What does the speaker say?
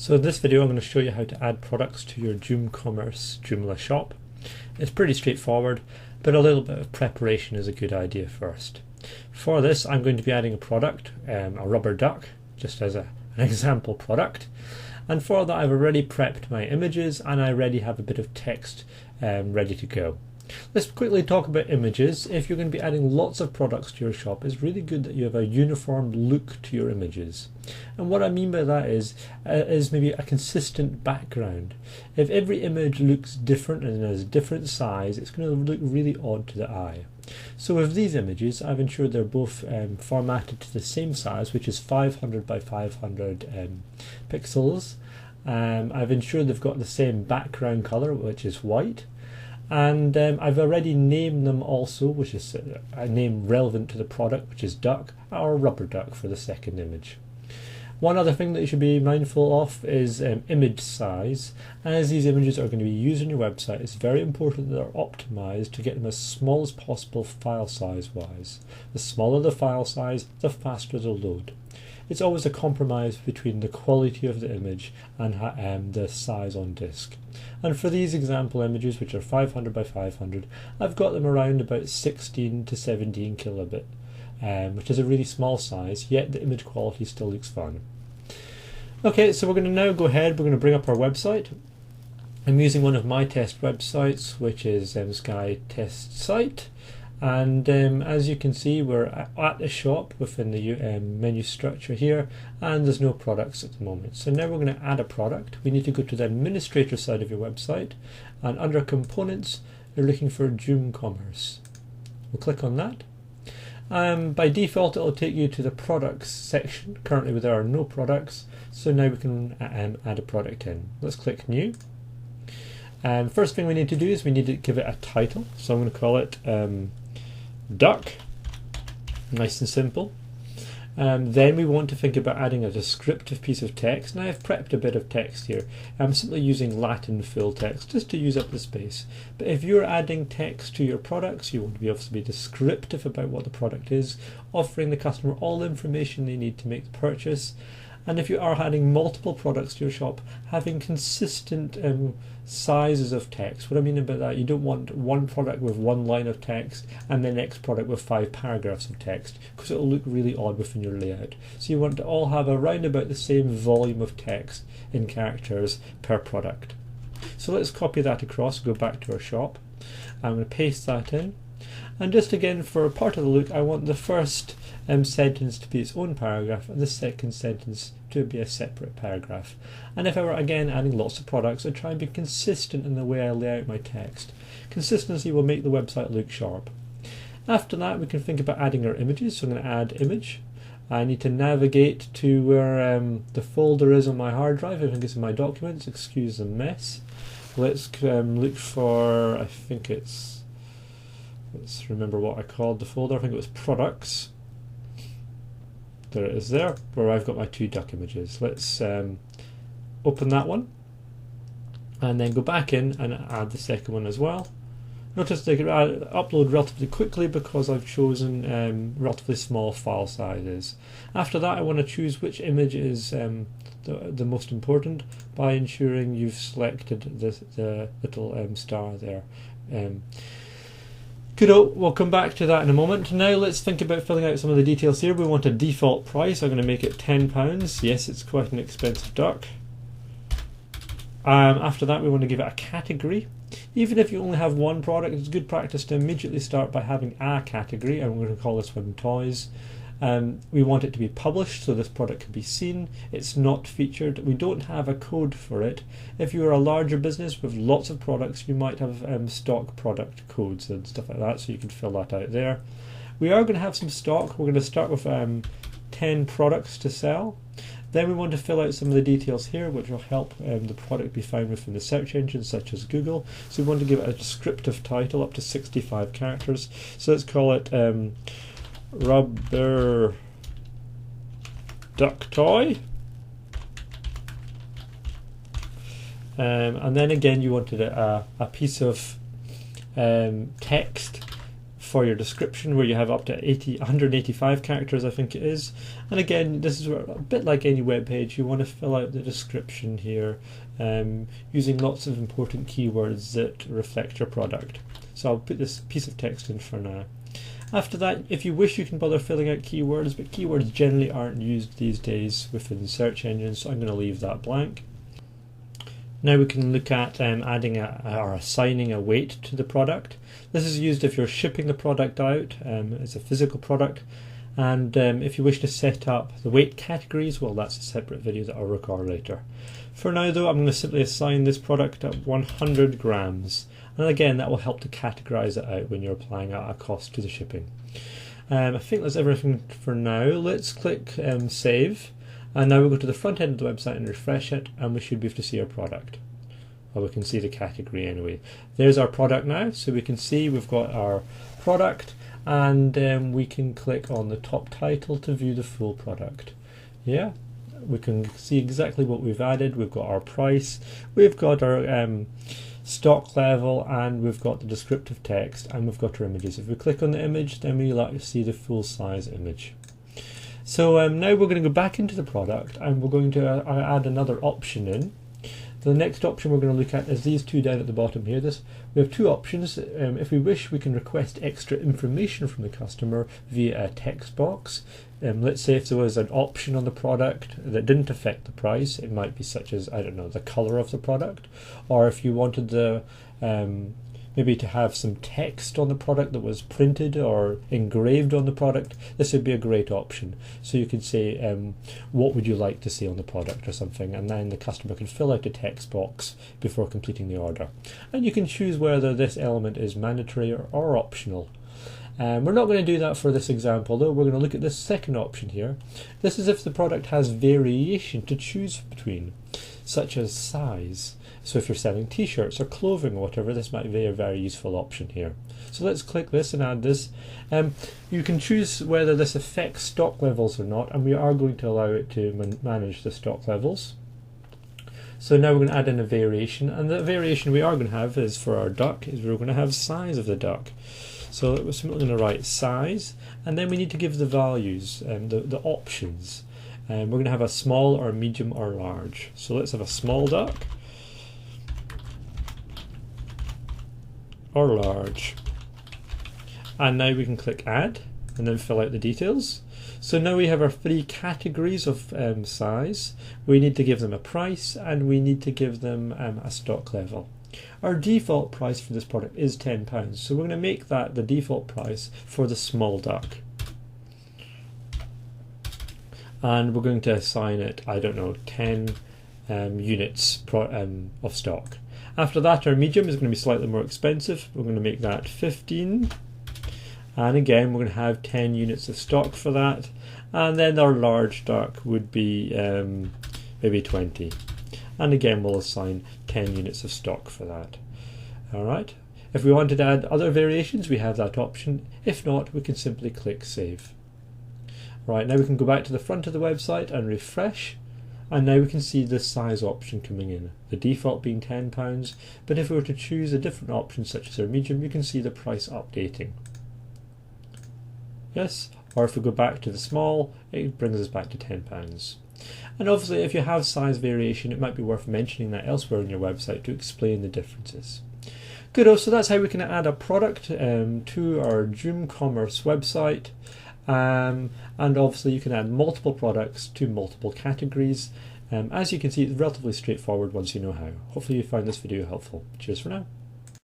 So in this video I'm going to show you how to add products to your JooCommerce Joomla shop. It's pretty straightforward, but a little bit of preparation is a good idea first. For this I'm going to be adding a product, a rubber duck, just as an example product. And for that I've already prepped my images and I already have a bit of text ready to go. Let's quickly talk about images. If you're going to be adding lots of products to your shop, it's really good that you have a uniform look to your images. And what I mean by that is maybe a consistent background. If every image looks different and has a different size, it's going to look really odd to the eye. So with these images, I've ensured they're both formatted to the same size, which is 500 by 500 pixels. I've ensured they've got the same background color, which is white. And I've already named them also, which is a name relevant to the product, which is duck, or rubber duck for the second image. One other thing that you should be mindful of is image size. As these images are going to be used on your website, it's very important that they're optimized to get them as small as possible file size wise. The smaller the file size, the faster they'll load. It's always a compromise between the quality of the image and the size on disk. And for these example images, which are 500 by 500, I've got them around about 16 to 17 kilobit, which is a really small size, yet the image quality still looks fun. Okay, so we're going to now go ahead, we're going to bring up our website. I'm using one of my test websites, which is Sky Test Site. And as you can see, we're at the shop within the menu structure here, and there's no products at the moment. So now we're going to add a product. We need to go to the administrator side of your website, and under components you're looking for JooCommerce. We'll click on that. By default it'll take you to the products section. Currently there are no products, so now we can add a product in. Let's click new. First thing we need to do is we need to give it a title, so I'm going to call it duck, nice and simple. Then we want to think about adding a descriptive piece of text. Now I've prepped a bit of text here. I'm simply using Latin full text just to use up the space. But if you're adding text to your products, you want to be able to be descriptive about what the product is, offering the customer all the information they need to make the purchase. And if you are adding multiple products to your shop, having consistent sizes of text. What I mean about that, you don't want one product with one line of text and the next product with 5 paragraphs of text, because it will look really odd within your layout. So you want to all have around about the same volume of text in characters per product. So let's copy that across, go back to our shop. I'm going to paste that in. And just again, for part of the look, I want the first sentence to be its own paragraph and the second sentence to be a separate paragraph. And if I were again adding lots of products, I'd try and be consistent in the way I lay out my text. Consistency will make the website look sharp. After that, we can think about adding our images. So I'm going to add image. I need to navigate to where the folder is on my hard drive. I think it's in my documents. Excuse the mess. Let's look for, I think it's, let's remember what I called the folder. I think it was products. There it is there, where I've got my 2 duck images. Let's open that one and then go back in and add the second one as well. Notice they can upload relatively quickly because I've chosen relatively small file sizes. After that I want to choose which image is the most important by ensuring you've selected the little star there. Good, we'll come back to that in a moment. Now let's think about filling out some of the details here. We want a default price. I'm going to make it £10. Yes, it's quite an expensive duck. After that we want to give it a category. Even if you only have one product, it's good practice to immediately start by having a category. I'm going to call this one toys. We want it to be published, so this product can be seen. It's not featured. We don't have a code for it. If you are a larger business with lots of products, you might have stock product codes and stuff like that, so you can fill that out there. We are going to have some stock. We're going to start with 10 products to sell. Then we want to fill out some of the details here, which will help the product be found within the search engines such as Google. So we want to give it a descriptive title up to 65 characters. So let's call it rubber duck toy. And then again you wanted a piece of text for your description, where you have up to 185 characters, I think it is. And again, this is a bit like any web page. You want to fill out the description here using lots of important keywords that reflect your product. So I'll put this piece of text in for now. After that, if you wish, you can bother filling out keywords, but keywords generally aren't used these days within search engines, so I'm going to leave that blank. Now we can look at adding or assigning a weight to the product. This is used if you're shipping the product out as a physical product, and if you wish to set up the weight categories, well, that's a separate video that I'll record later. For now though, I'm going to simply assign this product at 100 grams, and again that will help to categorize it out when you're applying a cost to the shipping. I think that's everything for now. Let's click save. And now we'll go to the front end of the website and refresh it, and we should be able to see our product. Well, we can see the category anyway. There's our product now, so we can see we've got our product, and we can click on the top title to view the full product. Yeah, we can see exactly what we've added. We've got our price, we've got our stock level, and we've got the descriptive text, and we've got our images. If we click on the image, then we'll see the full size image. So now we're going to go back into the product, and we're going to add another option in. The next option we're going to look at is these two down at the bottom here. We have two options. If we wish, we can request extra information from the customer via a text box. Let's say if there was an option on the product that didn't affect the price, it might be such as, I don't know, the color of the product, or if you wanted the maybe to have some text on the product that was printed or engraved on the product, this would be a great option. So you could say, what would you like to see on the product or something, and then the customer can fill out a text box before completing the order. And you can choose whether this element is mandatory or optional. We're not going to do that for this example though. We're going to look at this second option here. This is if the product has variation to choose between, such as size. So if you're selling t-shirts or clothing or whatever, this might be a very useful option here. So let's click this and add this. You can choose whether this affects stock levels or not, and we are going to allow it to manage the stock levels. So now we're going to add in a variation, and the variation we are going to have is for our duck, is we're going to have size of the duck. So we're simply going to write size, and then we need to give the values, the options. We're going to have a small or medium or large. So let's have a small duck or large. And now we can click add and then fill out the details. So now we have our three categories of size. We need to give them a price, and we need to give them a stock level. Our default price for this product is £10, so we're going to make that the default price for the small duck. And we're going to assign it, I don't know, 10 units of stock. After that, our medium is going to be slightly more expensive. We're going to make that 15. And again, we're going to have 10 units of stock for that. And then our large duck would be maybe 20. And again, we'll assign 10 units of stock for that. All right. If we wanted to add other variations, we have that option. If not, we can simply click save. Right, now we can go back to the front of the website and refresh. And now we can see the size option coming in, the default being £10, but if we were to choose a different option such as our medium, you can see the price updating. Yes, or if we go back to the small, it brings us back to £10. And obviously if you have size variation, it might be worth mentioning that elsewhere on your website to explain the differences. Good, so that's how we can add a product to our JooCommerce website. And obviously you can add multiple products to multiple categories. As you can see, it's relatively straightforward once you know how. Hopefully you found this video helpful. Cheers for now.